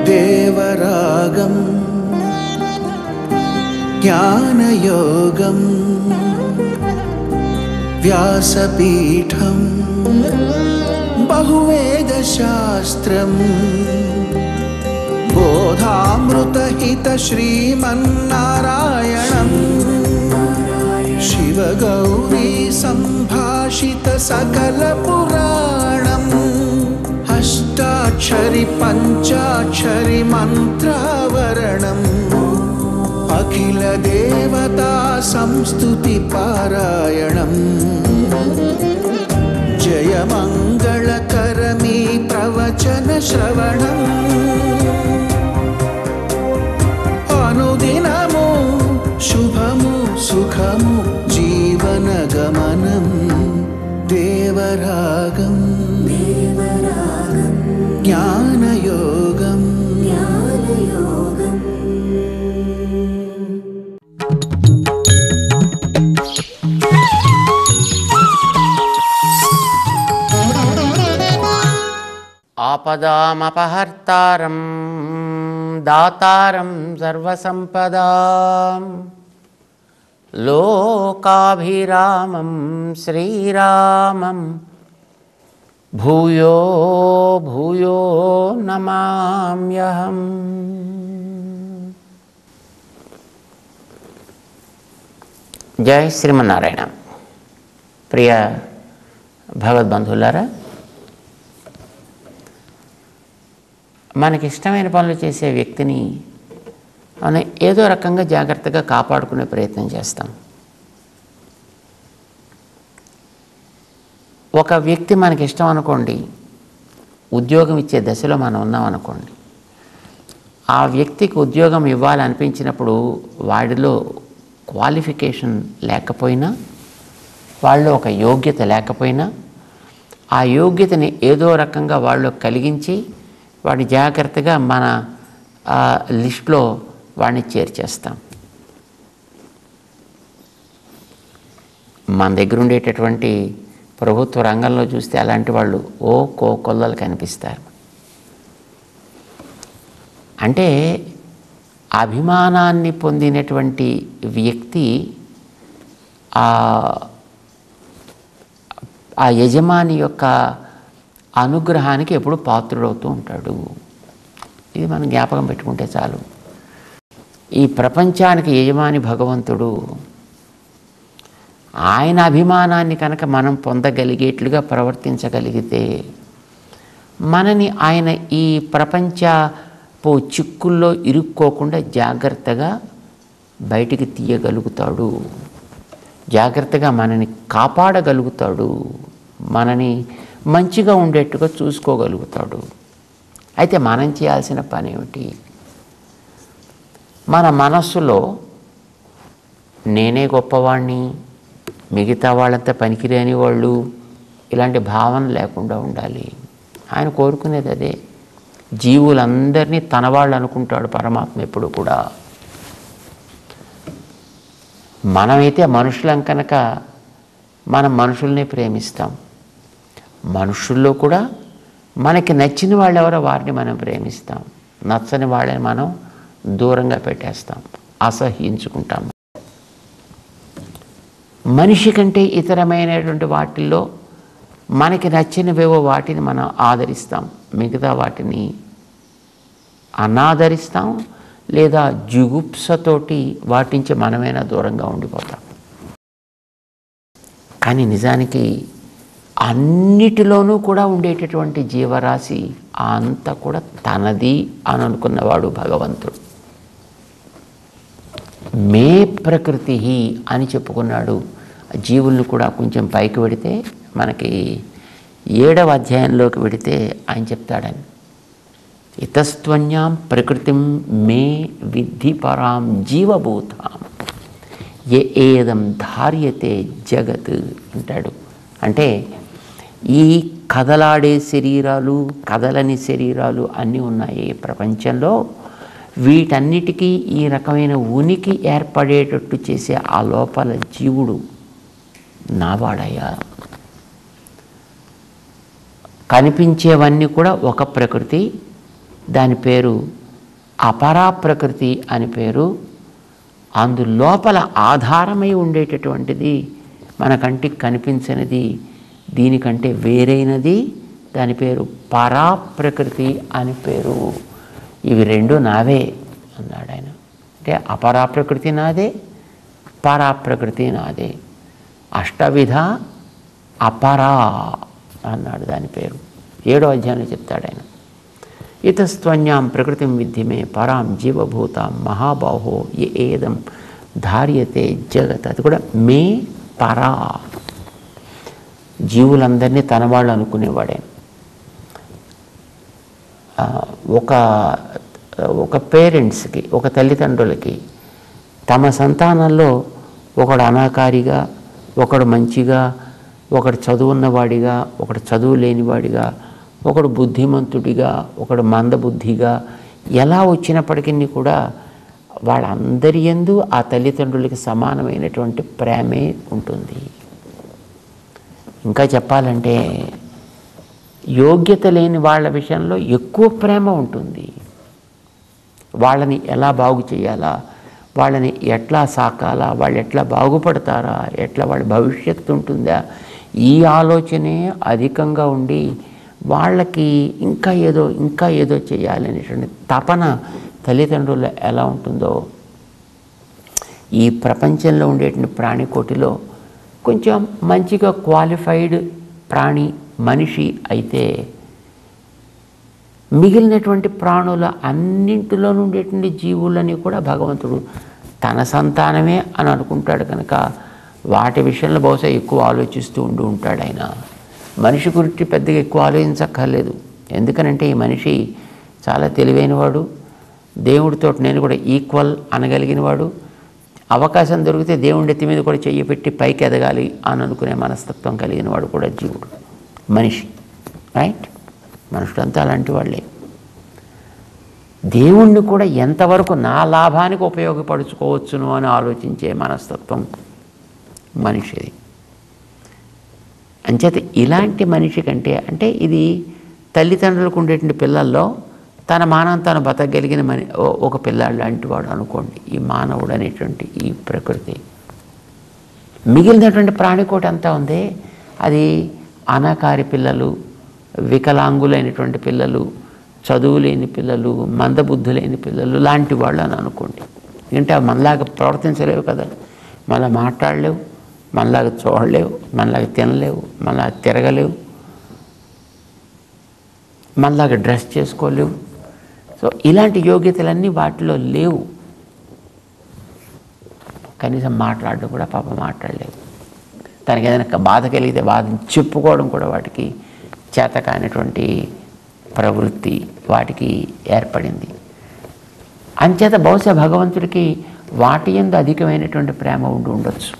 దేవరాగం జ్ఞానయోగం వ్యాసపీఠం బహువేదశాస్త్రం బోధామృతహిత శ్రీమన్నారాయణం శివగౌరీ సంభాషిత సకల పురాణం అష్టాక్షరి పంచాక్షరి మంత్రావరణం అఖిల దేవతా సంస్తుతి పారాయణం జయమంగళకరమీ ప్రవచన శ్రవణం అనుదినము శుభము సుఖము జీవన గమనం దేవరాగం జ్ఞానయోగం ఆపదామపహర్తారం దాతారం సర్వసంపదాం లోకాభిరామం శ్రీరామం భూయో భూయో నమామ్యహం. జై శ్రీమన్నారాయణ. ప్రియ భగవద్బంధువులారా, మనకిష్టమైన పనులు చేసే వ్యక్తిని మనం ఏదో రకంగా జాగ్రత్తగా కాపాడుకునే ప్రయత్నం చేస్తాం. ఒక వ్యక్తి మనకి ఇష్టం అనుకోండి, ఉద్యోగం ఇచ్చే దశలో మనం ఉన్నాం అనుకోండి, ఆ వ్యక్తికి ఉద్యోగం ఇవ్వాలనిపించినప్పుడు వాడిలో క్వాలిఫికేషన్ లేకపోయినా, వాళ్ళు ఒక యోగ్యత లేకపోయినా, ఆ యోగ్యతని ఏదో రకంగా వాళ్ళు కలిగించి వాడిని జాగ్రత్తగా మన లిస్టులో వాడిని చేర్చేస్తాం. మన దగ్గర ఉండేటటువంటి ప్రభుత్వ రంగంలో చూస్తే అలాంటి వాళ్ళు కోకొల్లలు కనిపిస్తారు. అంటే అభిమానాన్ని పొందినటువంటి వ్యక్తి ఆ యజమాని యొక్క అనుగ్రహానికి ఎప్పుడు పాత్రుడవుతూ ఉంటాడు. ఇది మనం జ్ఞాపకం పెట్టుకుంటే చాలు. ఈ ప్రపంచానికి యజమాని భగవంతుడు. ఆయన అభిమానాన్ని కనుక మనం పొందగలిగేట్లుగా ప్రవర్తించగలిగితే మనని ఆయన ఈ ప్రపంచపు చిక్కుల్లో ఇరుక్కోకుండా జాగ్రత్తగా బయటికి తీయగలుగుతాడు, జాగ్రత్తగా మనని కాపాడగలుగుతాడు, మనని మంచిగా ఉండేట్టుగా చూసుకోగలుగుతాడు. అయితే మనం చేయాల్సిన పని ఏమిటి? మన మనస్సులో నేనే గొప్పవాణ్ణి, మిగతా వాళ్ళంతా పనికిరాని వాళ్ళు, ఇలాంటి భావన లేకుండా ఉండాలి. ఆయన కోరుకునేది అదే. జీవులందరినీ తన వాళ్ళు అనుకుంటాడు పరమాత్మ ఎప్పుడు కూడా. మనమైతే మనుషులం కనుక మనం మనుషుల్ని ప్రేమిస్తాం. మనుషుల్లో కూడా మనకి నచ్చిన వాళ్ళు ఎవరో వారిని మనం ప్రేమిస్తాం, నచ్చని వాళ్ళని మనం దూరంగా పెట్టేస్తాం, అసహ్యించుకుంటాం. మనిషి కంటే ఇతరమైనటువంటి వాటిల్లో మనకి నచ్చినవేవో వాటిని మనం ఆదరిస్తాం, మిగతా వాటిని అనాదరిస్తాం, లేదా జుగుప్సతోటి వాటి నుంచి మనమైనా దూరంగా ఉండిపోతాం. కానీ నిజానికి అన్నిటిలోనూ కూడా ఉండేటటువంటి జీవరాశి అంతా కూడా తనది అని అనుకున్నవాడు భగవంతుడు. మే ప్రకృతి అని చెప్పుకున్నాడు. జీవుల్ని కూడా కొంచెం పైకి వెడితే మనకి 7వ అధ్యాయంలోకి వెడితే ఆయన చెప్తాడని, ఇతస్త్వన్యాం ప్రకృతిం మే విద్ధి పరాం జీవభూతాం ఏదం ధార్యతే జగత్ అంటాడు. అంటే ఈ కదలాడే శరీరాలు, కదలని శరీరాలు అన్నీ ఉన్నాయి ప్రపంచంలో. వీటన్నిటికీ ఈ రకమైన ఉనికి ఏర్పడేటట్టు చేసే ఆ లోపల జీవుడు నావాడయ్యా. కనిపించేవన్నీ కూడా ఒక ప్రకృతి, దాని పేరు అపరా ప్రకృతి అని పేరు. అందులోపల ఆధారమై ఉండేటటువంటిది, మన కంటికి కనిపించనిది, దీనికంటే వేరైనది, దాని పేరు పరాప్రకృతి అని పేరు. ఇవి రెండు నావే అన్నాడు ఆయన. అంటే అపరాప్రకృతి నాదే, పరాప్రకృతి నాదే. అష్టవిధ అపరా అన్నాడు దాని పేరు. 7వ అధ్యాయంలో చెప్తాడు ఆయన. ఇతస్త్వన్యాం ప్రకృతిం విద్ధిమే పరాం జీవభూతాం మహాబాహో ఏదం ధార్యతే జగత్. అది కూడా మే పరా. జీవులందరినీ తన వాళ్ళు అనుకునేవాడే. ఒక పేరెంట్స్కి, ఒక తల్లిదండ్రులకి తమ సంతానంలో ఒకడు అనాకారిగా, ఒకడు మంచిగా, ఒకడు చదువున్నవాడిగా, ఒకడు చదువు లేనివాడిగా, ఒకడు బుద్ధిమంతుడిగా, ఒకడు మందబుద్ధిగా ఎలా వచ్చినప్పటికీ కూడా వాళ్ళందరి యందు ఆ తల్లిదండ్రులకి సమానమైనటువంటి ప్రేమే ఉంటుంది. ఇంకా చెప్పాలంటే యోగ్యత లేని వాళ్ళ విషయంలో ఎక్కువ ప్రేమ ఉంటుంది. వాళ్ళని ఎలా బాగు చేయాలా, వాళ్ళని ఎట్లా సాకాలా, వాళ్ళు ఎట్లా బాగుపడతారా, ఎట్లా వాళ్ళ భవిష్యత్తు ఉంటుందా, ఈ ఆలోచనే అధికంగా ఉండి వాళ్ళకి ఇంకా ఏదో చేయాలనేటువంటి తపన తల్లిదండ్రులు ఎలా ఉంటుందో, ఈ ప్రపంచంలో ఉండేటువంటి ప్రాణికోటిలో కొంచెం మంచిగా క్వాలిఫైడ్ ప్రాణి మనిషి అయితే మిగిలినటువంటి ప్రాణుల అన్నింటిలో ఉండేటువంటి జీవులని కూడా భగవంతుడు తన సంతానమే అని అనుకుంటాడు కనుక వాటి విషయంలో బహుశా ఎక్కువ ఆలోచిస్తూ ఉంటాడు ఆయన. మనిషి గురించి పెద్దగా ఎక్కువ ఆలోచించక్కర్లేదు. ఎందుకనంటే ఈ మనిషి చాలా తెలివైనవాడు, దేవుడితో నేను కూడా ఈక్వల్ అనగలిగినవాడు, అవకాశం దొరికితే దేవుడి ఎత్తి మీద కూడా చెయ్యి పెట్టి పైకి ఎదగాలి అని అనుకునే మనస్తత్వం కలిగిన వాడు కూడా జీవుడు, మనిషి. రైట్? మనుషులంతా అలాంటి వాళ్ళే. దేవుణ్ణి కూడా ఎంతవరకు నా లాభానికి ఉపయోగపరుచుకోవచ్చును అని ఆలోచించే మనస్తత్వం మనిషిది. అంచేత ఇలాంటి మనిషి కంటే, అంటే ఇది తల్లిదండ్రులకు ఉండేటువంటి పిల్లల్లో తన మానవం తను బతకగలిగిన ఒక పిల్లాడు లాంటి వాడు అనుకోండి ఈ మానవుడు అనేటువంటి ఈ ప్రకృతి. మిగిలినటువంటి ప్రాణికోటి అంతా ఉంది, అది అనాకారి పిల్లలు, వికలాంగులైనటువంటి పిల్లలు, చదువు లేని పిల్లలు, మందబుద్ధులైన పిల్లలు లాంటి వాళ్ళు అని అనుకోండి. ఎందుకంటే అవి మనలాగా ప్రవర్తించలేవు కదా, మళ్ళీ మాట్లాడలేవు, మనలాగా చూడలేవు, మనలాగా తినలేవు, మనలాగా తిరగలేవు, మనలాగా డ్రెస్ చేసుకోలేవు. సో ఇలాంటి యోగ్యతలన్నీ వాటిలో లేవు. కనీసం మాట్లాడడం కూడా పాపం మాట్లాడలేవు. తనకి ఏదైనా బాధ కలిగితే బాధను చెప్పుకోవడం కూడా వాటికి చేత కానిటువంటి ప్రవృత్తి వాటికి ఏర్పడింది. అంచేత బహుశా భగవంతుడికి వాటి యందు అధికమైనటువంటి ప్రేమ ఉండొచ్చు.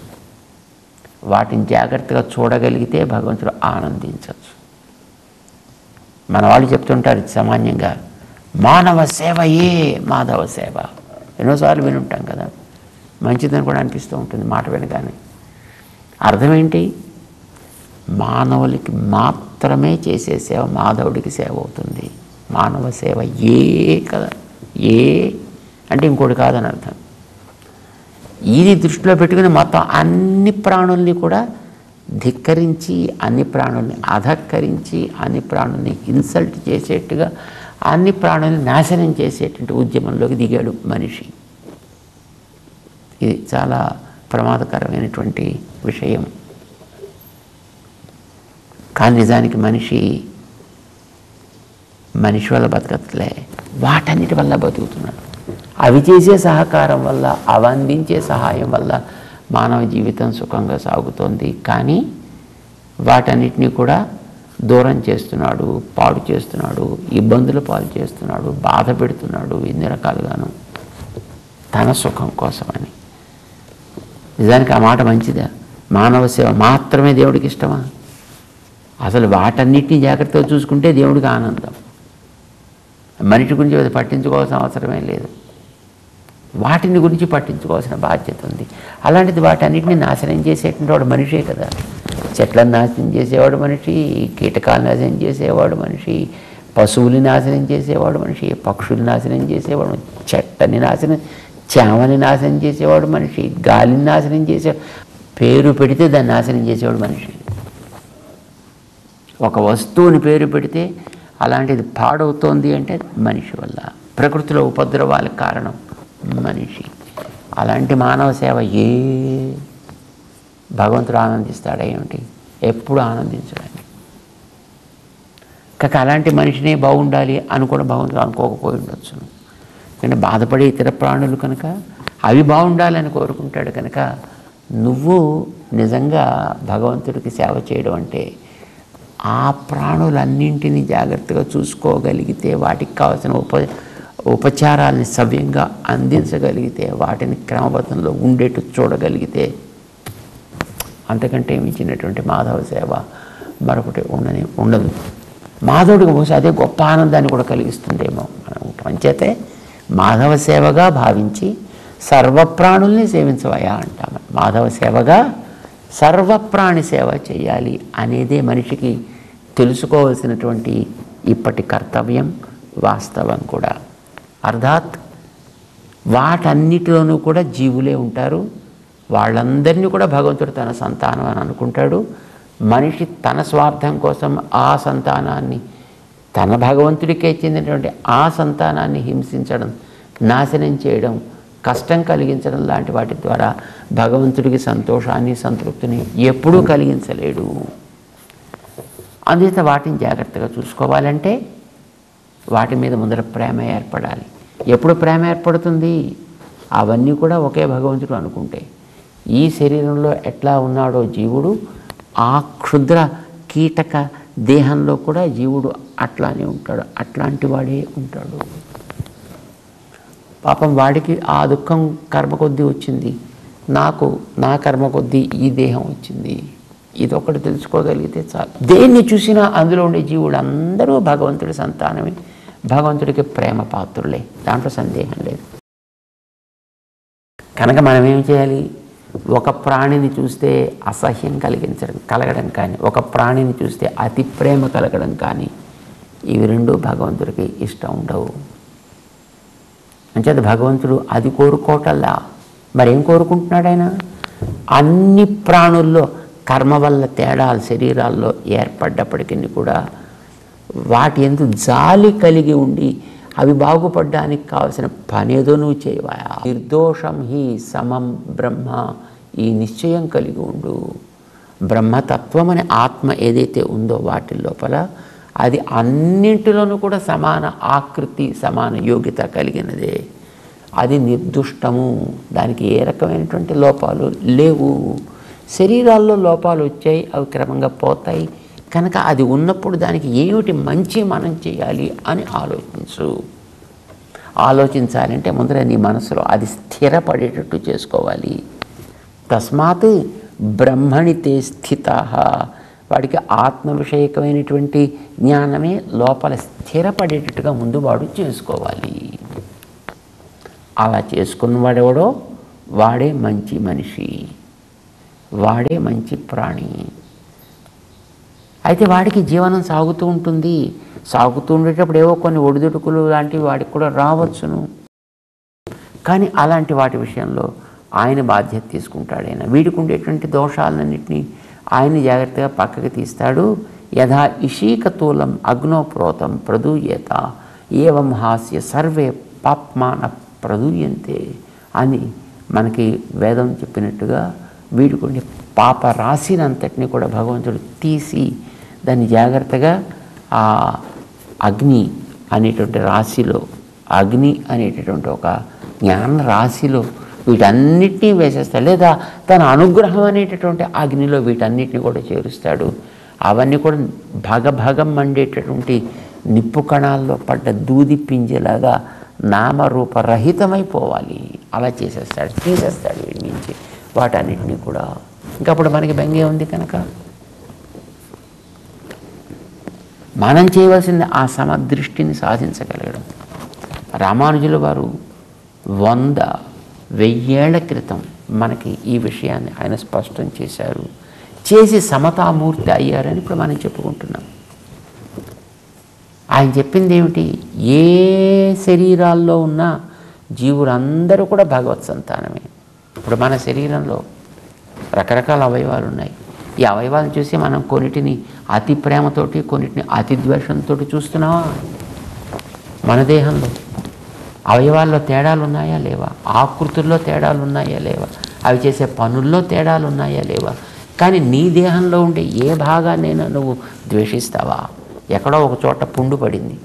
వాటిని జాగ్రత్తగా చూడగలిగితే భగవంతుడు ఆనందించవచ్చు. మన వాళ్ళు చెప్తుంటారు సామాన్యంగా, మానవ సేవయే మాధవ సేవ. ఎన్నోసార్లు వినుంటాం కదా, మంచిదని కూడా అనిపిస్తూ ఉంటుంది మాట వినగానే. అర్థం ఏంటి? మానవులకి మాత్రమే చేసే సేవ మాధవుడికి సేవ అవుతుంది. మానవ సేవ ఏ కదా, ఏ అంటే ఇంకోటి కాదని అర్థం. ఇది దృష్టిలో పెట్టుకుని మొత్తం అన్ని ప్రాణుల్ని కూడా ధిక్కరించి, అన్ని ప్రాణుల్ని అధక్కరించి, అన్ని ప్రాణుల్ని ఇన్సల్ట్ చేసేట్టుగా, అన్ని ప్రాణుల్ని నాశనం చేసేటువంటి ఉద్యమంలోకి దిగాడు మనిషి. ఇది చాలా ప్రమాదకరమైనటువంటి విషయం. కానీ నిజానికి మనిషి వల్ల బతకట్లే, వాటన్నిటి వల్ల బతుకుతున్నాడు. అవి చేసే సహకారం వల్ల, అవి అందించే సహాయం వల్ల మానవ జీవితం సుఖంగా సాగుతోంది. కానీ వాటన్నిటినీ కూడా దూరం చేస్తున్నాడు, పాడు చేస్తున్నాడు, ఇబ్బందులు పాలు చేస్తున్నాడు, బాధ పెడుతున్నాడు, ఎన్ని రకాలుగాను తన సుఖం కోసమని. నిజానికి ఆ మాట మంచిదా? మానవ సేవ మాత్రమే దేవుడికి ఇష్టమా? అసలు వాటన్నిటినీ జాగ్రత్తగా చూసుకుంటే దేవుడికి ఆనందం. మనిషి గురించి అది పట్టించుకోవాల్సిన అవసరమే లేదు. వాటిని గురించి పట్టించుకోవాల్సిన బాధ్యత ఉంది. అలాంటిది వాటన్నిటిని నాశనం చేసేటువంటి వాడు మనిషే కదా. చెట్లను నాశనం చేసేవాడు మనిషి, కీటకాలను నాశనం చేసేవాడు మనిషి, పశువుని నాశనం చేసేవాడు మనిషి, పక్షుల్ని నాశనం చేసేవాడు, చెట్టని నాశనం, చేమని నాశనం చేసేవాడు మనిషి, గాలిని నాశనం చేసేవాడు, పేరు పెడితే దాన్ని నాశనం చేసేవాడు మనిషి. ఒక వస్తువుని పేరు పెడితే అలాంటిది పాడవుతోంది అంటే మనిషి వల్ల. ప్రకృతిలో ఉపద్రవాలకు కారణం మనిషి. అలాంటి మానవ సేవ భగవంతుడు ఆనందిస్తాడా ఏమిటి? ఎప్పుడు ఆనందించడానికి. కాక అలాంటి మనిషినే బాగుండాలి అని కూడా భగవంతుడు అనుకోకపోయి ఉండొచ్చు. కానీ బాధపడే ఇతర ప్రాణులు కనుక అవి బాగుండాలని కోరుకుంటాడు కనుక నువ్వు నిజంగా భగవంతుడికి సేవ చేయడం అంటే ఆ ప్రాణులన్నింటినీ జాగ్రత్తగా చూసుకోగలిగితే, వాటికి కావాల్సిన ఉపచారాలని సవ్యంగా అందించగలిగితే, వాటిని క్రమబద్ధంలో ఉండేట్టు చూడగలిగితే, అంతకంటే మించినటువంటి మాధవ సేవ మరొకటి ఉండదు. మాధవుడికి బహుశా అదే గొప్ప ఆనందాన్ని కూడా కలిగిస్తుందేమో మనం అంచేతే మాధవ సేవగా భావించి సర్వప్రాణుల్ని సేవించవయా అంటాం. మాధవ సేవగా సర్వప్రాణి సేవ చేయాలి అనేదే మనిషికి తెలుసుకోవలసినటువంటి ఇప్పటి కర్తవ్యం, వాస్తవం కూడా. అర్థాత్ వాటన్నిటిలోనూ కూడా జీవులే ఉంటారు. వాళ్ళందరినీ కూడా భగవంతుడు తన సంతానం అని అనుకుంటాడు. మనిషి తన స్వార్థం కోసం ఆ సంతానాన్ని, తన భగవంతుడికే చెందినటువంటి ఆ సంతానాన్ని హింసించడం, నాశనం చేయడం, కష్టం కలిగించడం లాంటి వాటి ద్వారా భగవంతుడికి సంతోషాన్ని, సంతృప్తిని ఎప్పుడూ కలిగించలేడు. అందుచేత వాటిని జాగ్రత్తగా చూసుకోవాలంటే వాటి మీద ముందర ప్రేమ ఏర్పడాలి. ఎప్పుడు ప్రేమ ఏర్పడుతుంది? అవన్నీ కూడా ఒకే భగవంతుడు అనుకుంటే. ఈ శరీరంలో ఎట్లా ఉన్నాడో జీవుడు, ఆ క్షుద్ర కీటక దేహంలో కూడా జీవుడు అట్లానే ఉంటాడు. అట్లాంటి వాడే ఉంటాడు. పాపం వాడికి ఆ దుఃఖం కర్మ కొద్దీ వచ్చింది, నాకు నా కర్మ కొద్దీ ఈ దేహం వచ్చింది. ఇదొకటి తెలుసుకోగలిగితే చాలు. దేన్ని చూసినా అందులో ఉండే జీవుడు అందరూ భగవంతుడి సంతానమే, భగవంతుడికి ప్రేమ పాత్రులే, దాంట్లో సందేహం లేదు. కనుక మనం ఏం చేయాలి? ఒక ప్రాణిని చూస్తే అసహ్యం కలగడం కానీ, ఒక ప్రాణిని చూస్తే అతి ప్రేమ కలగడం కానీ, ఇవి రెండు భగవంతుడికి ఇష్టం ఉండవు. అంచేత భగవంతుడు అది కోరుకోవటల్లా మరేం కోరుకుంటున్నాడు ఆయన? అన్ని ప్రాణుల్లో కర్మ వల్ల తేడాలు శరీరాల్లో ఏర్పడ్డప్పటికీ కూడా వాటి యందు జాలి కలిగి ఉండి అవి బాగుపడడానికి కావలసిన పనేదో నువ్వు చేయవా. నిర్దోషం హి సమం బ్రహ్మ, ఈ నిశ్చయం కలిగి ఉండు. బ్రహ్మతత్వం అనే ఆత్మ ఏదైతే ఉందో వాటి లోపల అది అన్నింటిలోనూ కూడా సమాన ఆకృతి, సమాన యోగ్యత కలిగినదే. అది నిర్దుష్టము, దానికి ఏ రకమైనటువంటి లోపాలు లేవు. శరీరాల్లో లోపాలు వచ్చాయి, అవి క్రమంగా పోతాయి. కనుక అది ఉన్నప్పుడు దానికి ఏమిటి మంచి మనం చేయాలి అని ఆలోచించాలంటే ముందర నీ మనసులో అది స్థిరపడేటట్టు చేసుకోవాలి. తస్మాత్ బ్రహ్మణి తే స్థితాః, వాడికి ఆత్మ విషయకమైనటువంటి జ్ఞానమే లోపల స్థిరపడేటట్టుగా ముందు వాడు చేసుకోవాలి. అలా చేసుకున్నవాడెవడో వాడే మంచి మనిషి, వాడే మంచి ప్రాణి. అయితే వాడికి జీవనం సాగుతూ ఉంటుంది. సాగుతూ ఉండేటప్పుడు ఏవో కొన్ని ఒడిదుడుకులు లాంటివి వాడికి కూడా రావచ్చును. కానీ అలాంటి వాటి విషయంలో ఆయన బాధ్యత తీసుకుంటాడు. ఆయన వీడికి ఉండేటువంటి దోషాలన్నింటినీ ఆయన జాగ్రత్తగా పక్కకి తీస్తాడు. యథా ఇషీకతూలం అగ్నోప్రోతం ప్రదూయేత ఏవం హాస్య సర్వే పాప్మాన ప్రదూయంతే అని మనకి వేదం చెప్పినట్టుగా వీడికి ఉండే పాప రాశినంతటిని కూడా భగవంతుడు తీసి దాన్ని జాగ్రత్తగా ఆ అగ్ని అనేటువంటి రాశిలో, అగ్ని అనేటటువంటి ఒక జ్ఞాన రాశిలో వీటన్నిటినీ వేసేస్తాడు. లేదా తన అనుగ్రహం అనేటటువంటి అగ్నిలో వీటన్నిటిని కూడా చేరుస్తాడు. అవన్నీ కూడా భగభగం మండేటటువంటి నిప్పు కణాల్లో పడ్డ దూది పింజలాగా నామరూపరహితమైపోవాలి. అలా చేసేస్తాడు, తీసేస్తాడు వీడి నుంచి వాటన్నిటినీ కూడా. ఇంకప్పుడు మనకి బెంగే ఉంది కనుక మనం చేయవలసింది ఆ సమదృష్టిని సాధించగలగడం. రామానుజుల వారు 100,000 ఏళ్ల క్రితం మనకి ఈ విషయాన్ని ఆయన స్పష్టం చేశారు. చేసి సమతామూర్తి అయ్యారని ఇప్పుడు మనం చెప్పుకుంటున్నాం. ఆయన చెప్పింది ఏమిటి? ఏ శరీరాల్లో ఉన్న జీవులందరూ కూడా భగవత్ సంతానమే. ఇప్పుడు మన శరీరంలో రకరకాల అవయవాలు ఉన్నాయి. ఈ అవయవాలను చూసి మనం కొన్నిటిని అతి ప్రేమతోటి, కొన్నిటిని అతి ద్వేషంతో చూస్తున్నావా? మన దేహంలో అవయవాల్లో తేడాలు ఉన్నాయా లేవా? ఆకృతుల్లో తేడాలు ఉన్నాయా లేవా? అవి చేసే పనుల్లో తేడాలు ఉన్నాయా లేవా? కానీ నీ దేహంలో ఉండే ఏ భాగాన్నైనా నువ్వు ద్వేషిస్తావా? ఎక్కడో ఒక చోట పుండు పడింది,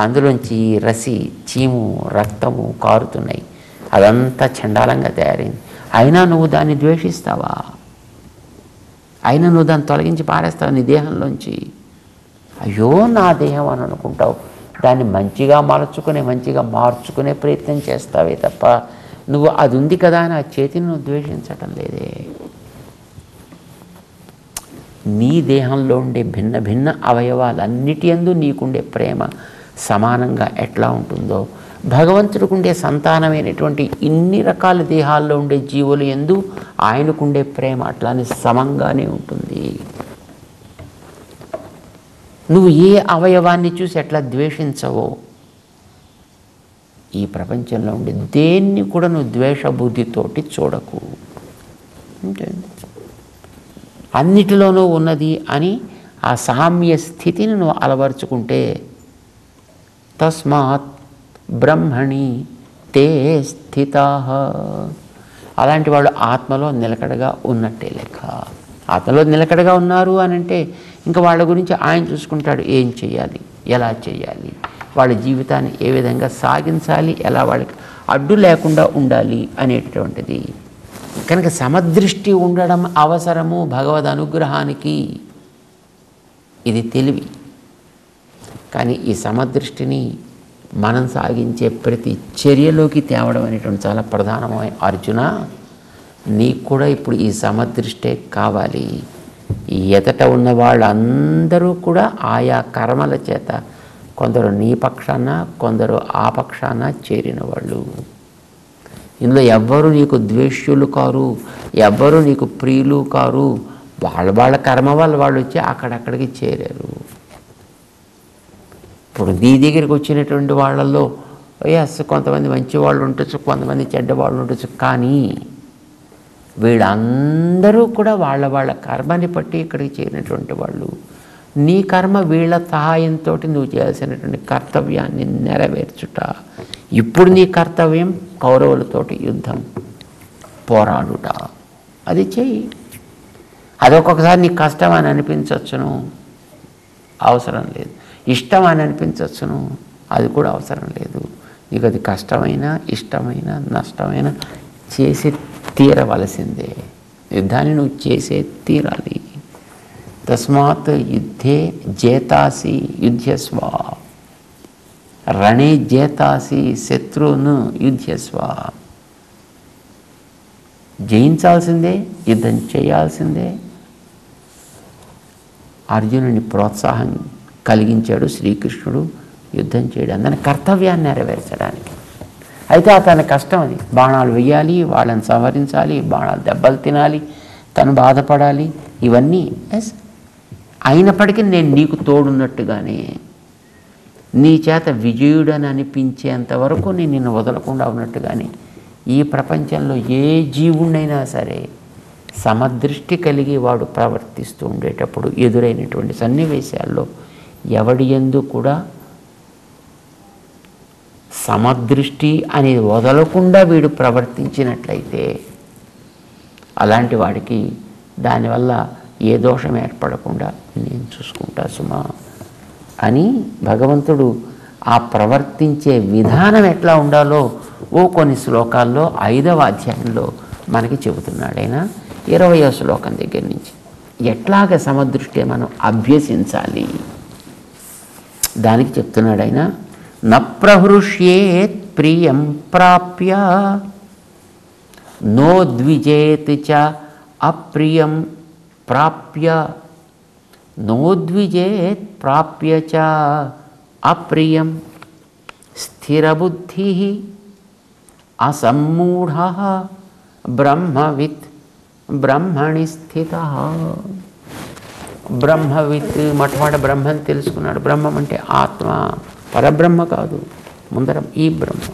అందులోంచి రసి, చీము, రక్తము కారుతున్నాయి, అదంతా చండాలంగా తయారైంది. అయినా నువ్వు దాన్ని ద్వేషిస్తావా? అయినా నువ్వు దాన్ని తొలగించి పారేస్తావు నీ దేహంలోంచి. అయ్యో నా దేహం అని అనుకుంటావు. దాన్ని మంచిగా మంచిగా మార్చుకునే ప్రయత్నం చేస్తావే తప్ప నువ్వు అది ఉంది కదా అని ఆ చేతిని నువ్వు ద్వేషించటం లేదే. నీ దేహంలో ఉండే భిన్న భిన్న అవయవాలన్నిటి యందు నీకుండే ప్రేమ సమానంగా ఎట్లా ఉంటుందో, భగవంతుడికి ఉండే సంతానమైనటువంటి ఇన్ని రకాల దేహాల్లో ఉండే జీవులు యందు ఆయనకుండే ప్రేమ అట్లానే సమంగానే ఉంటుంది. నువ్వు ఏ అవయవాన్ని చూసి ఎట్లా ద్వేషించవో, ఈ ప్రపంచంలో ఉండే దేన్ని కూడా నువ్వు ద్వేషబుద్ధితోటి చూడకు. అన్నిటిలోనూ ఉన్నది అని ఆ సామ్య స్థితిని నువ్వు అలవరుచుకుంటే, తస్మాత్ బ్రహ్మణి తే స్థితాః, అలాంటి వాళ్ళు ఆత్మలో నిలకడగా ఉన్నట్టే లెక్క. ఆత్మలో నిలకడగా ఉన్నారు అని అంటే ఇంకా వాళ్ళ గురించి ఆయన చూసుకుంటాడు. ఏం చేయాలి, ఎలా చేయాలి, వాళ్ళ జీవితాన్ని ఏ విధంగా సాగించాలి, ఎలా వాళ్ళకి అడ్డు లేకుండా ఉండాలి అనేటటువంటిది. కనుక సమదృష్టి ఉండడం అవసరము భగవద్ అనుగ్రహానికి. ఇది తెలివి. కానీ ఈ సమదృష్టిని మనం సాగించే ప్రతి చర్యలోకి తేవడం అనేటువంటి చాలా ప్రధానమైన. అర్జున, నీకు కూడా ఇప్పుడు ఈ సమదృష్టే కావాలి. ఈ ఎదట ఉన్న వాళ్ళందరూ కూడా ఆయా కర్మల చేత కొందరు నీ పక్షాన, కొందరు ఆ పక్షాన చేరిన వాళ్ళు. ఇందులో ఎవ్వరూ నీకు ద్వేష్యులు కారు, ఎవ్వరూ నీకు ప్రియులు కారు. వాళ్ళ కర్మ వల్ల వాళ్ళు వచ్చి అక్కడక్కడికి చేరారు. ఇప్పుడు నీ దగ్గరికి వచ్చినటువంటి వాళ్ళల్లో ఎస్ కొంతమంది మంచి వాళ్ళు ఉండొచ్చు, కొంతమంది చెడ్డ వాళ్ళు ఉండొచ్చు. కానీ వీళ్ళందరూ కూడా వాళ్ళ కర్మని బట్టి ఇక్కడికి చేరినటువంటి వాళ్ళు. నీ కర్మ వీళ్ళ సహాయంతో నువ్వు చేయాల్సినటువంటి కర్తవ్యాన్ని నెరవేర్చుట. ఇప్పుడు నీ కర్తవ్యం కౌరవులతోటి యుద్ధం, పోరాడుట. అది చెయ్యి. అది ఒక్కొక్కసారి నీకు కష్టం అని అనిపించవచ్చును, అవసరం లేదు. ఇష్టం అని అనిపించవచ్చును, అది కూడా అవసరం లేదు. నీకు అది కష్టమైన, ఇష్టమైన, నష్టమైన చేసి తీరవలసిందే. యుద్ధాన్ని నువ్వు చేసే తీరాలి. తస్మాత్ యుద్ధే జేతాసి యుధ్యస్వ, రణే జేతాసి శత్రువును యుధ్యస్వ. జయించాల్సిందే, యుద్ధం చేయాల్సిందే. అర్జునుని ప్రోత్సాహం కలిగించాడు శ్రీకృష్ణుడు యుద్ధం చేయడం, దాని కర్తవ్యాన్ని నెరవేర్చడానికి. అయితే అతని కష్టం అది. బాణాలు వేయాలి, వాళ్ళని సంహరించాలి, బాణాలు దెబ్బలు తినాలి, తను బాధపడాలి, ఇవన్నీ ఎస్. అయినప్పటికీ నేను నీకు తోడున్నట్టుగానే నీ చేత విజయుడని అనిపించేంత వరకు నేను నిన్ను వదలకుండా ఉన్నట్టుగానే ఈ ప్రపంచంలో ఏ జీవుణ్ణైనా సరే సమదృష్టి కలిగి వాడు ప్రవర్తిస్తూ ఉండేటప్పుడు ఎదురైనటువంటి సన్నివేశాల్లో ఎవడి యందు కూడా సమదృష్టి అనేది వదలకుండా వీడు ప్రవర్తించినట్లయితే అలాంటి వాడికి దానివల్ల ఏ దోషం ఏర్పడకుండా నేను చూసుకుంటా సుమా అని భగవంతుడు ఆ ప్రవర్తించే విధానం ఎట్లా ఉండాలో కొన్ని శ్లోకాల్లో 5వ అధ్యాయంలో మనకి చెబుతున్నాడు. ఆయన 20వ శ్లోకం దగ్గర నుంచి ఎట్లాగ సమదృష్టి మనం అభ్యసించాలి దానికి చెప్తున్నాడు ఆయన. న ప్రహృష్యేత్ ప్రియం ప్రాప్య నోద్విజేత్ చ అప్రియం ప్రాప్య, నోద్విజేత్ ప్రాప్య చ అప్రియం స్థిరబుద్ధి అసమ్మూఢ బ్రహ్మవిత్ బ్రహ్మణి స్థితః. బ్రహ్మవిత్ మొట్టమొదటి బ్రహ్మని తెలుసుకున్నాడు. బ్రహ్మం అంటే ఆత్మ, పరబ్రహ్మ కాదు, ముందర ఈ బ్రహ్మ,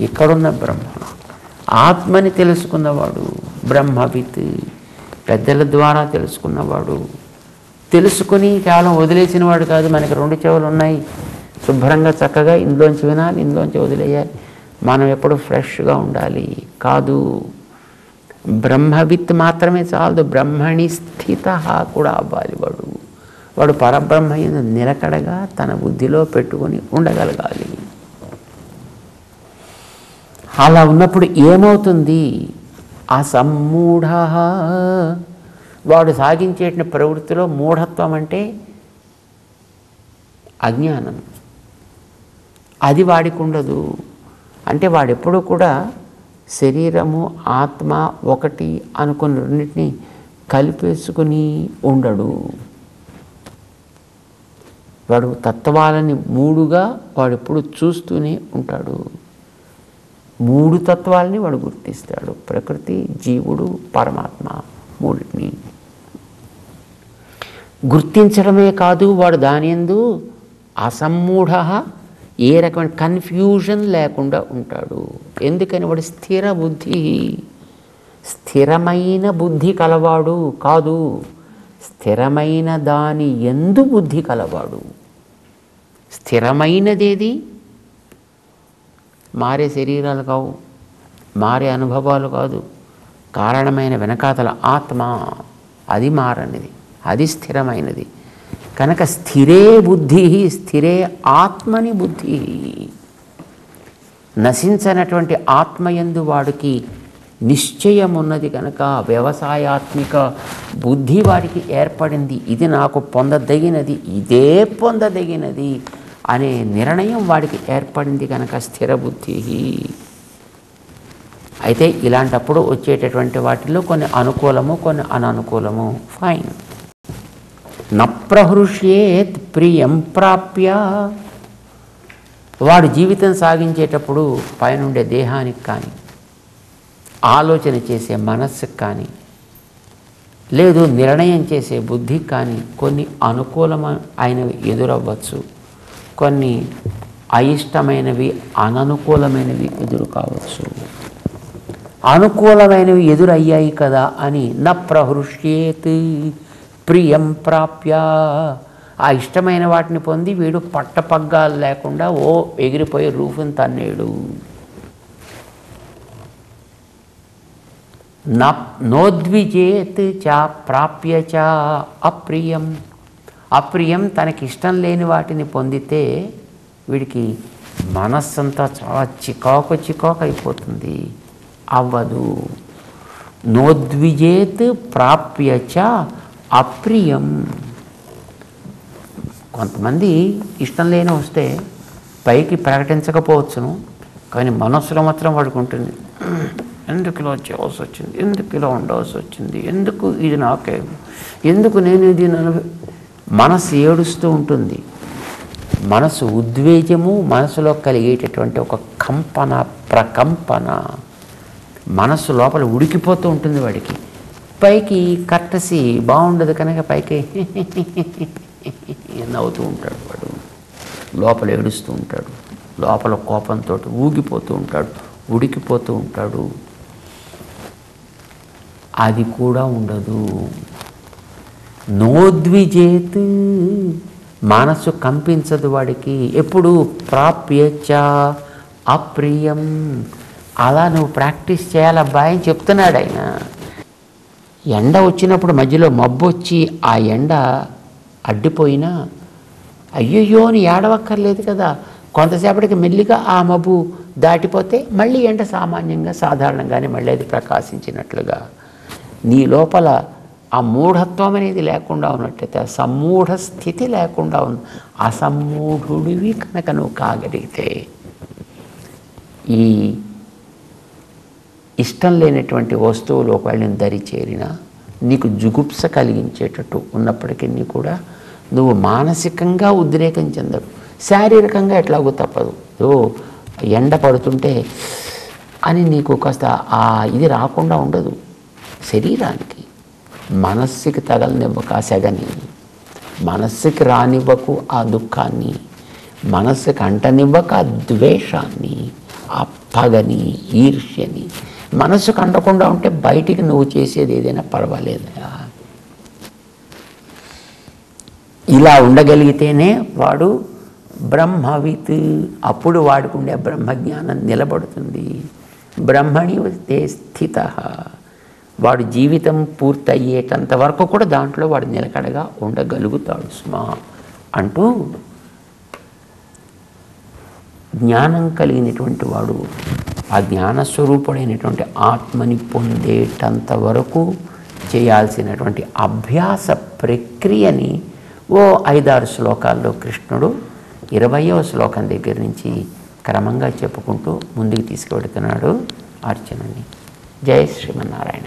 ఇక్కడున్న బ్రహ్మ, ఆత్మని తెలుసుకున్నవాడు బ్రహ్మవిత్. పెద్దల ద్వారా తెలుసుకున్నవాడు. తెలుసుకుని కేవలం వదిలేసిన వాడు కాదు. మనకి 2 చెవులు ఉన్నాయి, శుభ్రంగా చక్కగా ఇందులోంచి వినాలి, ఇందులోంచి వదిలేయాలి, మనం ఎప్పుడు ఫ్రెష్గా ఉండాలి కాదు. బ్రహ్మవిత్ మాత్రమే చాలదు, బ్రహ్మణి స్థిత కూడా అవ్వాలి. వాడు పరబ్రహ్మ యందు నిలకడగా తన బుద్ధిలో పెట్టుకొని ఉండగలగాలి. అలా ఉన్నప్పుడు ఏమవుతుంది? అసమ్మూఢ, వాడు సాగించే ప్రవృత్తిలో మూఢత్వం అంటే అజ్ఞానం, అది వాడికి ఉండదు. అంటే వాడెప్పుడూ కూడా శరీరము ఆత్మ ఒకటి అనుకున్న రెండింటినీ కలిపేసుకుని ఉండడు. వాడు తత్వాలని 3గా వాడెప్పుడు చూస్తూనే ఉంటాడు. 3 తత్వాలని వాడు గుర్తిస్తాడు, ప్రకృతి, జీవుడు, పరమాత్మ, 3ని గుర్తించడమే కాదు, వాడు దాని యందు అసమ్మూఢ, ఏ రకమైన కన్ఫ్యూజన్ లేకుండా ఉంటాడు. ఎందుకని? వాడు స్థిర బుద్ధి, స్థిరమైన బుద్ధి కలవాడు కాదు, స్థిరమైన దాని యందు బుద్ధి కలవాడు. స్థిరమైనదేది? మారే శరీరాలు కావు, మారే అనుభవాలు కాదు, కారణమైన వెనకాతల ఆత్మ, అది మారనిది, అది స్థిరమైనది. కనుక స్థిరే బుద్ధి, స్థిరే ఆత్మని బుద్ధి. నశించనటువంటి ఆత్మయందు వాడికి నిశ్చయం ఉన్నది కనుక వ్యవసాయాత్మిక బుద్ధి వాడికి ఏర్పడింది. ఇది నాకు పొందదగినది, ఇదే పొందదగినది అనే నిర్ణయం వాడికి ఏర్పడింది కనుక స్థిర బుద్ధి. అయితే ఇలాంటప్పుడు వచ్చేటటువంటి వాటిలో కొన్ని అనుకూలము, కొన్ని అననుకూలము. ఫైన్. నప్రహృష్యేత్ ప్రియం ప్రాప్య, వాడు జీవితం సాగించేటప్పుడు పైనుండే దేహానికి కానీ, ఆలోచన చేసే మనస్సుకు కానీ, లేదు నిర్ణయం చేసే బుద్ధికి కానీ కొన్ని అనుకూలమైనవి ఎదురవ్వచ్చు, కొన్ని అయిష్టమైనవి, అననుకూలమైనవి ఎదురు కావచ్చు. అనుకూలమైనవి ఎదురయ్యాయి కదా అని నప్రహృష్యేత్ ప్రియం ప్రాప్య, ఆ ఇష్టమైన వాటిని పొంది వీడు పట్టపగ్గాలు లేకుండా ఎగిరిపోయి రూఫుని తన్నేడు. నోద్విజేత్ చ ప్రాప్య చ అప్రియం, అప్రియం తనకిష్టం లేని వాటిని పొందితే వీడికి మనస్సంతా చాలా చికాకు అయిపోతుంది, అవ్వదు. నోద్విజేత్ ప్రాప్య చ అప్రియం. కొంతమంది ఇష్టం లేని వస్తే పైకి ప్రకటించకపోవచ్చును, కానీ మనస్సులో మాత్రం వాడికి ఉంటుంది, ఎందుకు ఇలా చేయవలసి వచ్చింది, ఎందుకు ఇలా ఉండవలసి వచ్చింది, ఎందుకు ఇది నాకే, ఎందుకు నేను ఇది మనస్సు ఏడుస్తూ ఉంటుంది. మనసు ఉద్వేగము, మనసులో కలిగేటటువంటి ఒక కంపన, ప్రకంపన, మనస్సు లోపల ఉడికిపోతూ ఉంటుంది వాడికి. పైకి కర్టసి బాగుండదు కనుక పైకి నవ్వుతూ ఉంటాడు వాడు, లోపల ఏడుస్తూ ఉంటాడు, లోపల కోపంతో ఊగిపోతూ ఉంటాడు, ఉడికిపోతూ ఉంటాడు. అది కూడా ఉండదు. నోద్విజేత్, మనసు కంపించదు వాడికి ఎప్పుడు. ప్రాప్యచ అప్రియం. అలా నువ్వు ప్రాక్టీస్ చేయాలబ్బాయి అని చెప్తున్నాడు ఆయన. ఎండ వచ్చినప్పుడు మధ్యలో మబ్బు వచ్చి ఆ ఎండ అడ్డిపోయినా అయ్యయ్యో అని ఏడవక్కర్లేదు కదా. కొంతసేపటికి మెల్లిగా ఆ మబ్బు దాటిపోతే మళ్ళీ ఎండ సామాన్యంగా సాధారణంగానే మళ్ళీ అది ప్రకాశించినట్లుగా నీ లోపల ఆ మూఢత్వం అనేది లేకుండా ఉన్నట్టయితే, ఆ సమ్మూఢ స్థితి లేకుండా ఉన్న అసమ్మూఢుడివి కనుక నువ్వు కాగలిగితే, ఈ ఇష్టం లేనటువంటి వస్తువులు ఒకవేళ నేను దరి చేరినా నీకు జుగుప్స కలిగించేటట్టు ఉన్నప్పటికీ కూడా నువ్వు మానసికంగా ఉద్రేకం చెందడు, శారీరకంగా ఎట్లాగో తప్పదు. ఎండ పడుతుంటే అని నీకు కాస్త ఆ ఇది రాకుండా ఉండదు శరీరానికి. మనస్సుకి తగలనివ్వక ఆ సెగని, మనస్సుకి రానివ్వకు ఆ దుఃఖాన్ని, మనస్సుకి అంటనివ్వక ఆ ద్వేషాన్ని, ఆ పగని, ఈర్ష్యని. మనస్సుకు అంటకుండా ఉంటే బయటికి నువ్వు చేసేది ఏదైనా పర్వాలేదా. ఇలా ఉండగలిగితేనే వాడు బ్రహ్మవిత్. అప్పుడు వాడికి ఉండే బ్రహ్మజ్ఞానం నిలబడుతుంది. బ్రహ్మణి తే స్థిత. వాడు జీవితం పూర్తయ్యేటంత వరకు కూడా దాంట్లో వాడు నిలకడగా ఉండగలుగుతాడు సుమా అంటూ, జ్ఞానం కలిగినటువంటి వాడు ఆ జ్ఞానస్వరూపుడైనటువంటి ఆత్మని పొందేటంత వరకు చేయాల్సినటువంటి అభ్యాస ప్రక్రియని 5-6 శ్లోకాల్లో కృష్ణుడు 20వ శ్లోకం దగ్గర నుంచి క్రమంగా చెప్పుకుంటూ ముందుకు తీసుకువెడుతున్నాడు అర్జునుడిని. జై శ్రీమన్నారాయణ.